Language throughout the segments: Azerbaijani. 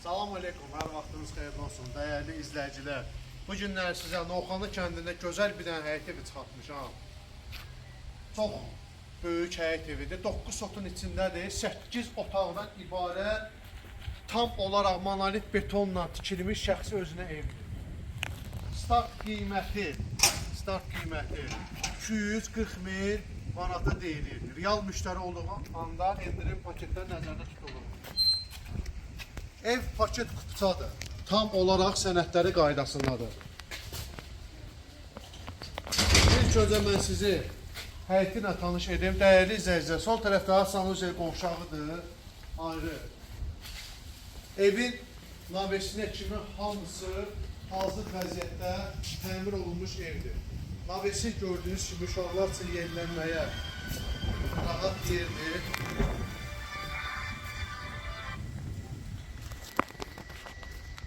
Salam aleykum, hər vaxtınız xeyirli olsun, dəyərli izləyicilər. Bu günlər sizə Novxanı kəndində gözəl bir dənə həyət evi çıxartmışam. Çox böyük həyət evidir, 9 sotun içindədir, 8 otaqdan ibarət, tam olaraq monolit betonla tikilmiş şəxsi özünə evdir. Start qiyməti 240 min manata deyilir. Real müştəri olduğu anda endirim paketlər nəzərdə tutulur. Ev paket kupçadır. Tam olaraq sənədləri qaydasındadır. İlk öncə mən sizi həyəti ilə tanış edim. Dəyərli izləyicilər, sol tərəfdə sanuzel qovşağıdır. Ayrı. Evin navesinə kimi hamısı hazır vəziyyətdə təmir olunmuş evdir. Navesi gördüyünüz kimi uşaqlar üçün yenilənməyə rahat yerdir.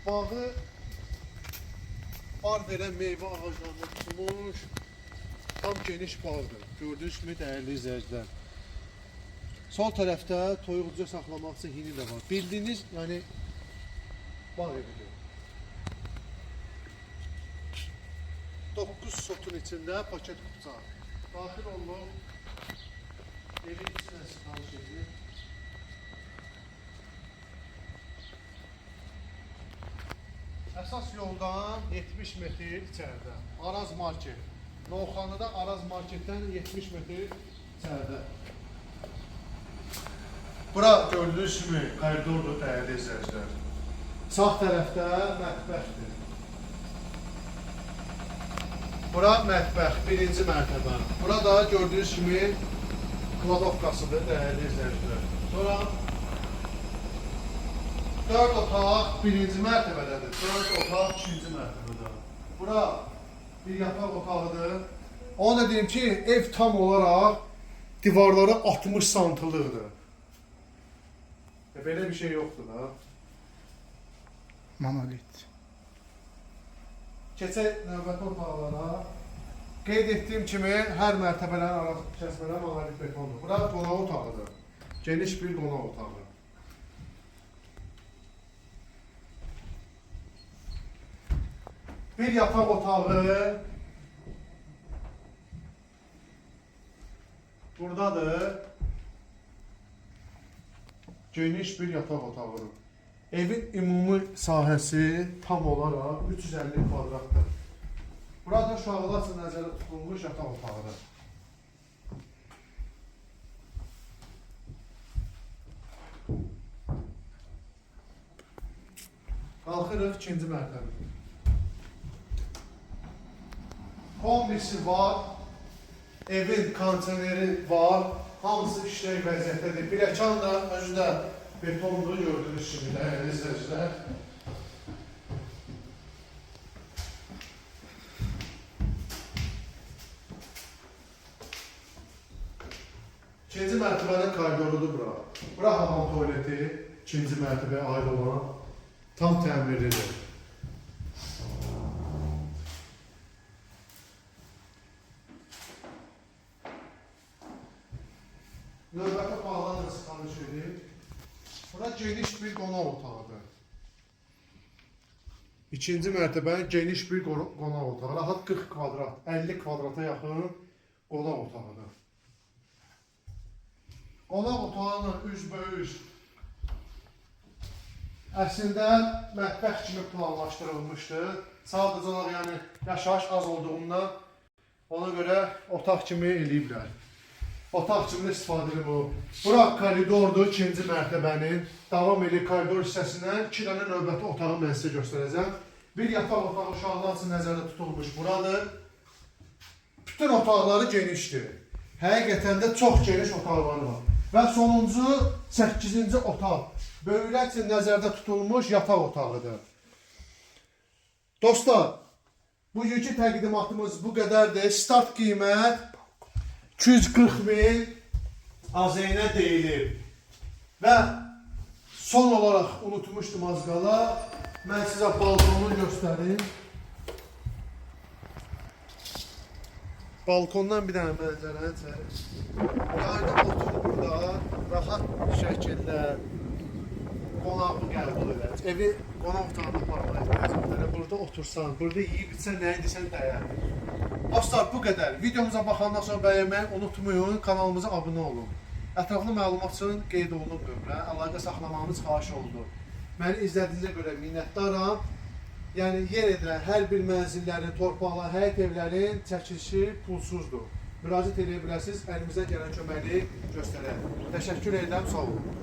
Bağı bar verən meyvə ağaclarına tutulmuş, tam geniş bağdır. Gördüyünüz kimi dəyərli izləyicilər. Sol tərəfdə toyuqca saxlamaq üçün hini də var. Bildiyiniz, yəni bağ evidir. 9 sotun içində paket kupça. Daxil olun, evin içinə tanış edin. Əsas yoldan 70 metr içəridə. Araz market. Novxanıda Araz marketdən 70 metr içəridə. Bura gördüyünüz kimi koridordur dəyərli izləyicilər. Sağ tərəfdə mətbəxdir. Bura mətbəx, birinci mərtəbə. Burada gördüyünüz kimi kladovkasıdır dəyərli izləyicilər. Sonra 4 otaq birinci mərtəbədədir, 4 otaq ikinci mərtəbədə. Bura bir yataq otağıdır. Onu da deyim ki, ev tam olaraq divarları 60 santılıqdır. Belə bir şey yoxdur da. Monolit. Keçək növbəti otaqlara. Qeyd etdiyim kimi, hər mərtəbələrin arası kəsmələr monolit betondur. Bura qonaq otağıdır. Geniş bir qonaq otağı. Bir yataq otağı buradadır. Geniş bir yataq otağıdır. Evin ümumi sahəsi tam olaraq 350 kvadratdır. Burada uşaqlar üçün nəzərdə tutulmuş yataq otağıdır. Qalxırıq ikinci mərtəbə. Kombisi var, evin kondisioneri var, hamısı işlək vəziyyətdədir. Biləkən də özü də betondur, gördüyünüz kimi dəyərli izləyicilər. İkinci mərtəbənin koridorudur bura. Bura hamam tualeti, ikinci mərtəbəyə aid olan tam təmirlidir. Növbəti otaqlarla da tanış edin. Bura geniş bir qonaq otağıdır. İkinci mərtəbənin geniş bir qonaq otağı. Rahat 40 kvadrat, 50 kvadrata yaxın qonaq otağıdır. Qonaq otağının üzbəüz əslində mətbəx kimi planlaşdırılmışdır. Sadəcə olaraq yəni yaşayış az olduğundan ona görə otaq kimi eləyiblər. Otaq kimi istifadə edilir bu. Bura koridordur, ikinci mərtəbənin. Davam edir koridor hissəsindən 2 dənə növbəti otağı mən sizə göstərəcəm. Bir yataq otağı uşaqlar üçün nəzərdə tutulmuş buradır. Bütün otaqları genişdir. Həqiqətən də çox geniş otaqları var. Və sonuncu 8-ci otaq. Böyüklər üçün nəzərdə tutulmuş yataq otağıdır. Dostlar, bugünkü təqdimatımız bu qədərdir. Start qiymət 240 min AZN deyilir. Və son olaraq unutmuşdum az qala. Mən sizə balkonunu göstərim. Balkondan bir dənə mənzərəni çəkim. Yəni oturub burada rahat şəkildə qonağı qəbul edər. Evi qonaq otağına aparmağa ehtiyac yoxdur. Burada otursan, burada yeyib içsən, nə edirsən dəyər. Dostlar, bu qədər. Videomuza baxandan sonra bəyənməyi unutmayın, kanalımıza abunə olun. Ətraflı məlumat üçün qeyd olunub nömrə, əlaqə saxlamağınız xahiş olunur. Məni izlədiyinizə görə minnətdaram. Yəni, yer edilən hər bir mənzillərin, torpaqların, həyət evlərin çəkilişi pulsuzdur. Müraciət edə bilərsiniz, əlimizdən gələn köməkliyi göstərək. Təşəkkür edirəm, sağ olun.